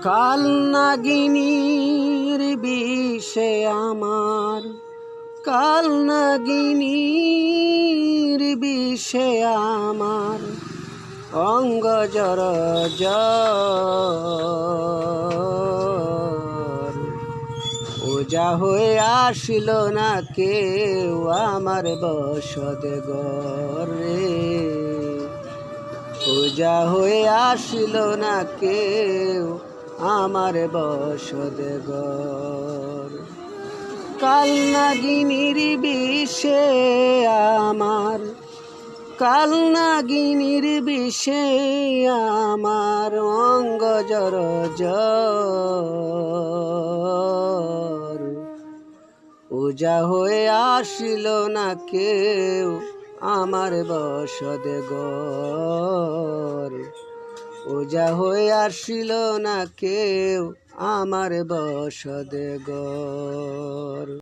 কাল নাগিনীর বিষে আমার, কাল নাগিনীর বিষে আমার অঙ্গ জর জ্বর। ওজা হয়ে আসিল না কেউ আমার বসদ ঘরে, ওজা হয়ে আসিল না কেউ আমার বসদ ঘর। কাল নাগিনীর বিষে আমার, কাল নাগিনীর বিষে আমার অঙ্গ জর জ্বর। ওজা হয়ে আসিল না কেউ আমার বসদ ঘর, ওজা হয়ে আসিল না কেউ আমার বসদ ঘর।